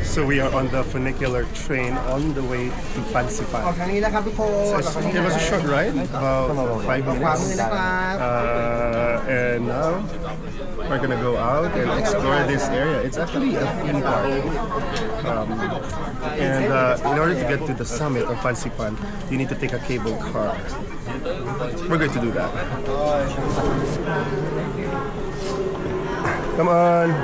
So we are on the funicular train on the way to Fansipan. It was a short ride, about 5 minutes. And now we're gonna go out and explore this area. It's actually a theme park. In order to get to the summit of Fansipan, you need to take a cable car. We're going to do that. Come on.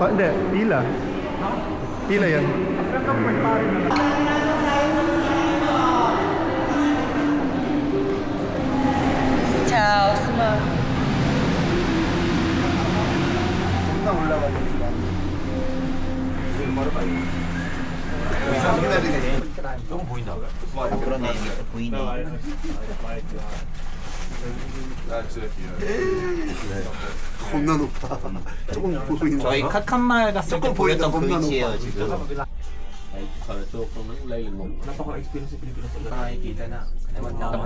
Pak, hindi. Pila. Pila yan. Ciao, semua. 조금 보인다. 그러네, 보이네. 겁나 높다. 조금 보인다. 저희 카칸말 갔을 때 보였던 그 위치예요 지금.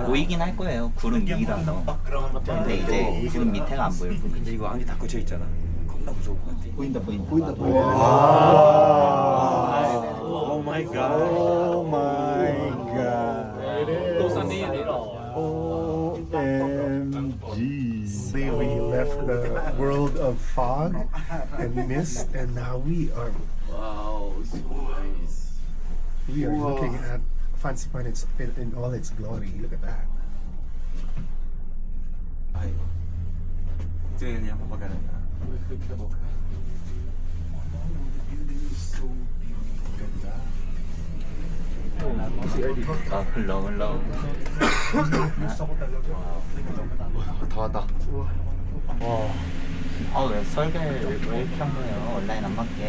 보이긴 할 거예요. 구름 위라서. 근데 이제 구름 밑에가 안 보일 뿐. 근데 이거 안개 다 꽂혀 있잖아. 겁나 무서울 것 같아. 보인다. Oh my god. Oh my god. OMG. We left the world of fog and mist, and now we are looking at Fansipan in all its glory. Look at that. 흘러. 다 왔다. 왜 설계를 왜 이렇게 한 거예요? 온라인 안 맞게.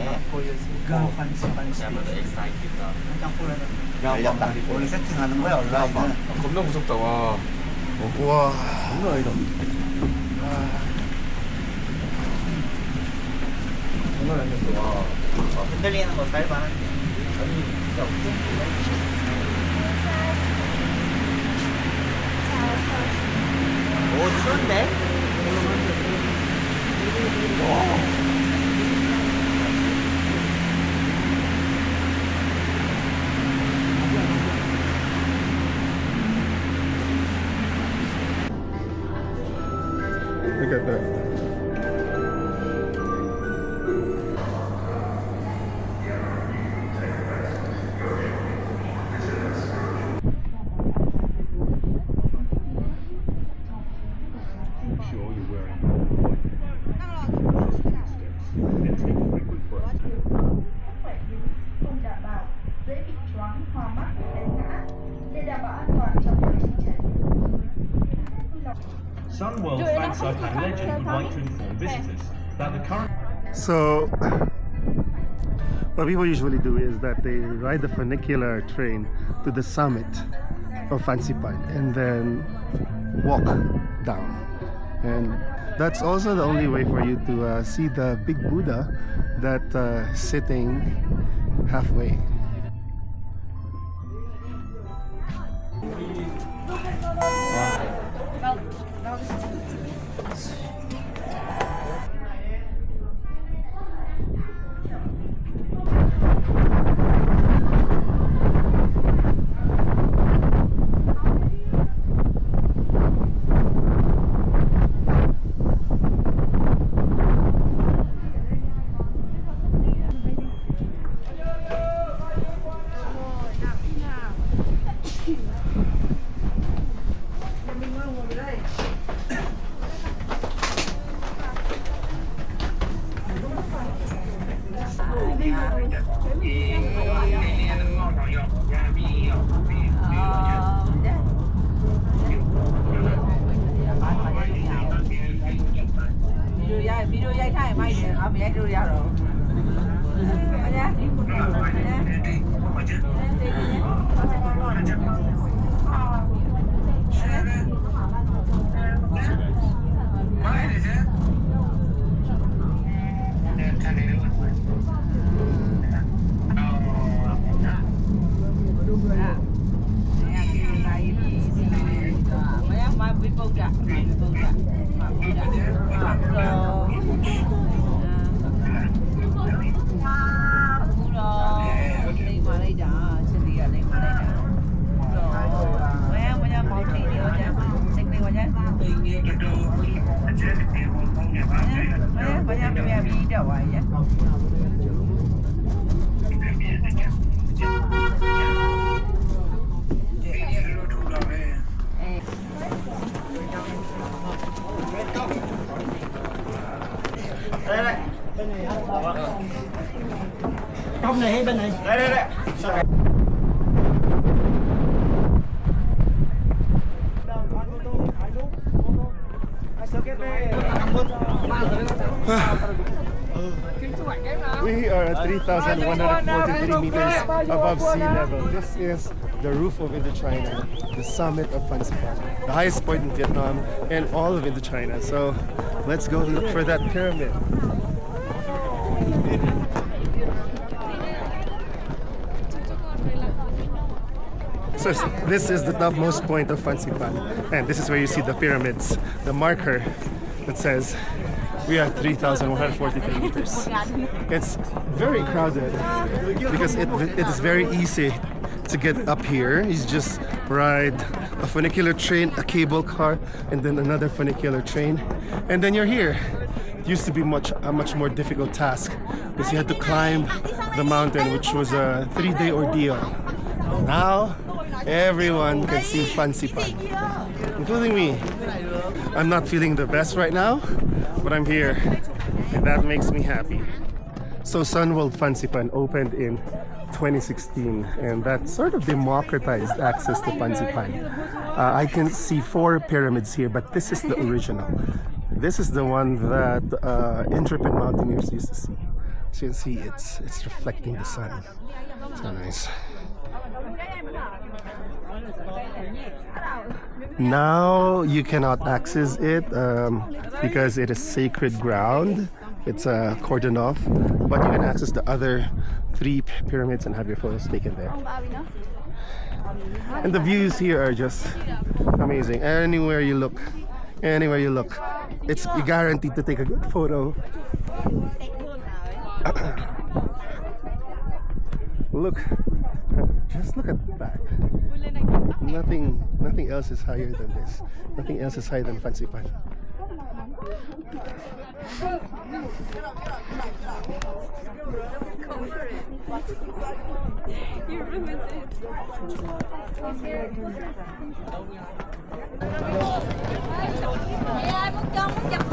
열렸다. 원래 세팅하는 거야, 온라인은. 겁나 무섭다. 와. Wow. 장난 아니다. 장난 아니었어. 와. 흔들리는 거 살만한데. 오, 추운데? Look at that. Sunworld Fansipan legend would like to inform visitors that the current... So, what people usually do is that they ride the funicular train to the summit of Fansipan and then walk down. And that's also the only way for you to see the big Buddha that sitting halfway. Góc này hay bên này? Đây. We are at 3,143 meters above sea level. This is the roof of IndoChina, the summit of Fansipan, the highest point in Vietnam and all of IndoChina. So let's go look for that pyramid. So this is the topmost point of Fansipan, and this is where you see the pyramids, the marker that says we are 3,143 meters. It's very crowded because it is very easy to get up here. You just ride a funicular train, a cable car, and then another funicular train, and then you're here. It used to be a much more difficult task because you had to climb the mountain, which was a 3-day ordeal. Now everyone can see Fansipan, including me. I'm not feeling the best right now, but I'm here, and that makes me happy. So Sun World Fansipan opened in 2016, and that sort of democratized access to Fansipan. I can see 4 pyramids here, but this is the original. This is the one that intrepid mountaineers used to see. So you can see it's reflecting the sun. So nice. Now you cannot access it because it is sacred ground. It's cordoned off, but you can access the other 3 pyramids and have your photos taken there. And the views here are just amazing. Anywhere you look, you're guaranteed to take a good photo. Look, just look at that. Nothing else is higher than this. Nothing else is higher than Fansipan. You ruined it.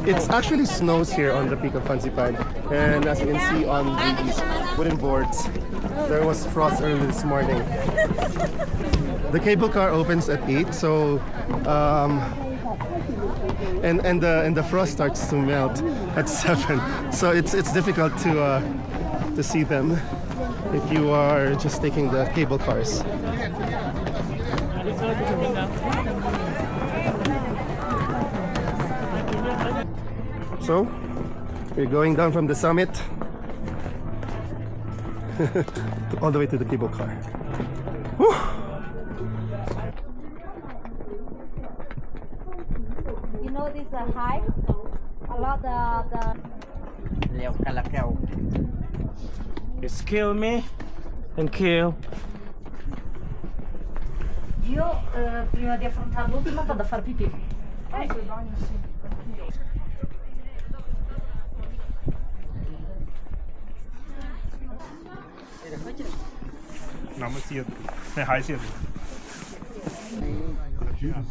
It actually snows here on the peak of Fansipan, and as you can see on these wooden boards, there was frost early this morning. The cable car opens at 8, so and the frost starts to melt at 7. So it's difficult to see them if you are just taking the cable cars. So we're going down from the summit all the way to the cable car. Whew. You know this high? A lot It's kill me and kill. Io prima di affrontare l'ultima vado a far pipì.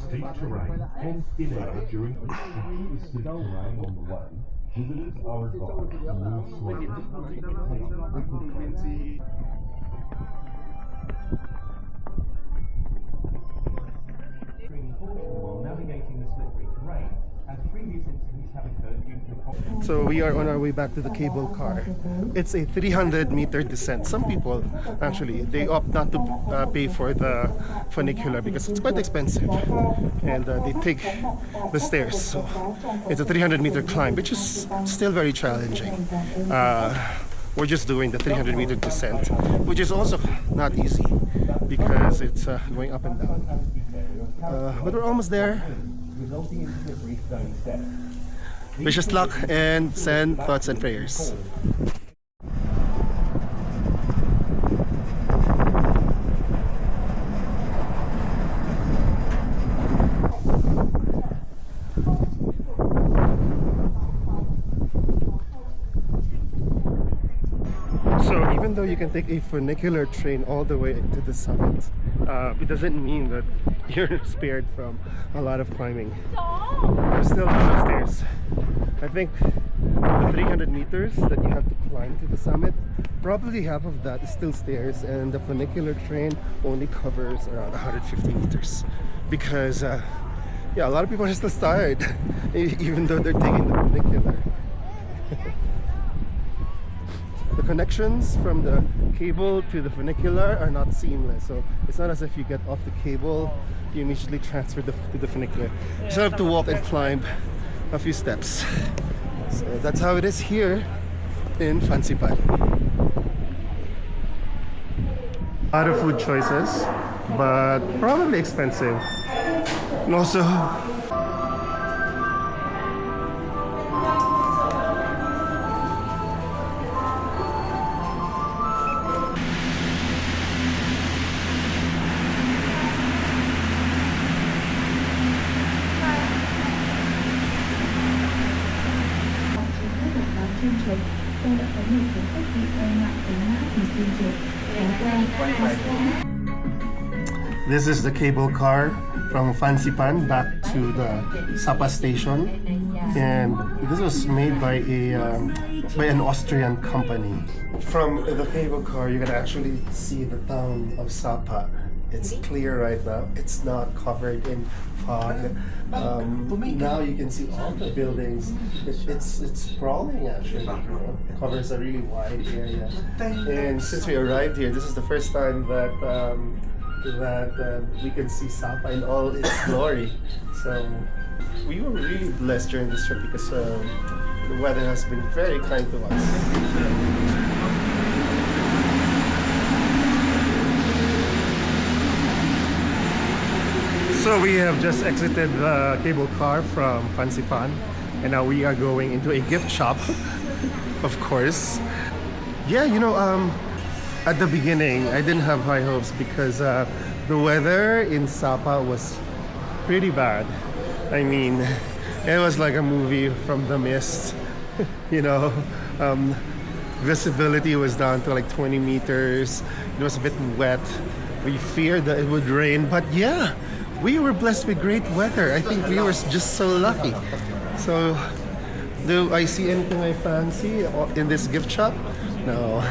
Steep terrain and thin air during steep terrain on the way. Visitors are advised to move slowly. While navigating the slippery terrain, So we are on our way back to the cable car. It's a 300-meter descent. Some people, actually, they opt not to pay for the funicular because it's quite expensive. And they take the stairs. So it's a 300-meter climb, which is still very challenging. We're just doing the 300-meter descent, which is also not easy because it's going up and down. But we're almost there. Wish us luck and send thoughts and prayers. So even though you can take a funicular train all the way to the summit, it doesn't mean that you're spared from a lot of climbing. There's still a lot of stairs. I think the 300 meters that you have to climb to the summit, probably half of that is still stairs, and the funicular train only covers around 150 meters because yeah, a lot of people are still tired even though they're taking the funicular. The connections from the cable to the funicular are not seamless, so it's not as if you get off the cable, you immediately transfer to the funicular. You still have to walk and climb a few steps. So that's how it is here in Fansipan. A lot of food choices, but probably expensive. And also, this is the cable car from Fansipan back to the Sapa station, and this was made by an Austrian company. From the cable car, you can actually see the town of Sapa. It's clear right now. It's not covered in fog. Now you can see all the buildings. It's sprawling actually. You know? It covers a really wide area. And since we arrived here, this is the first time that we can see Sapa in all its glory. So we were really blessed during this trip because the weather has been very kind to us. So we have just exited the cable car from Fansipan, and now we are going into a gift shop, of course. Yeah, you know, at the beginning, I didn't have high hopes because the weather in Sapa was pretty bad. I mean, it was like a movie from The Mist, you know. Visibility was down to like 20 meters. It was a bit wet. We feared that it would rain, but yeah, we were blessed with great weather. I think we were just so lucky. So, do I see anything I fancy in this gift shop? No.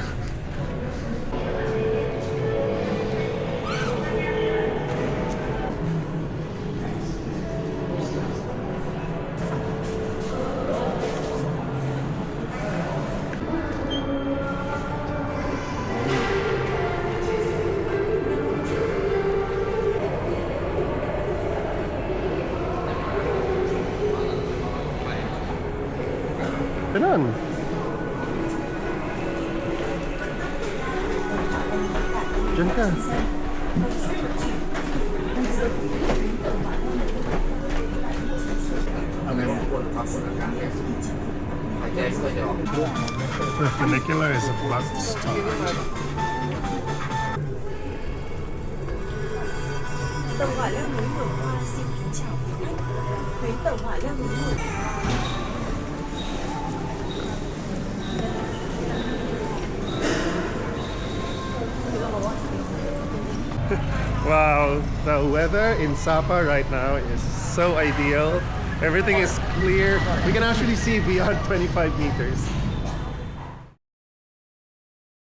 Ganun. Diyan ka. The funicular is about to start. Wow, the weather in Sapa right now is so ideal. Everything is clear. We can actually see beyond 25 meters.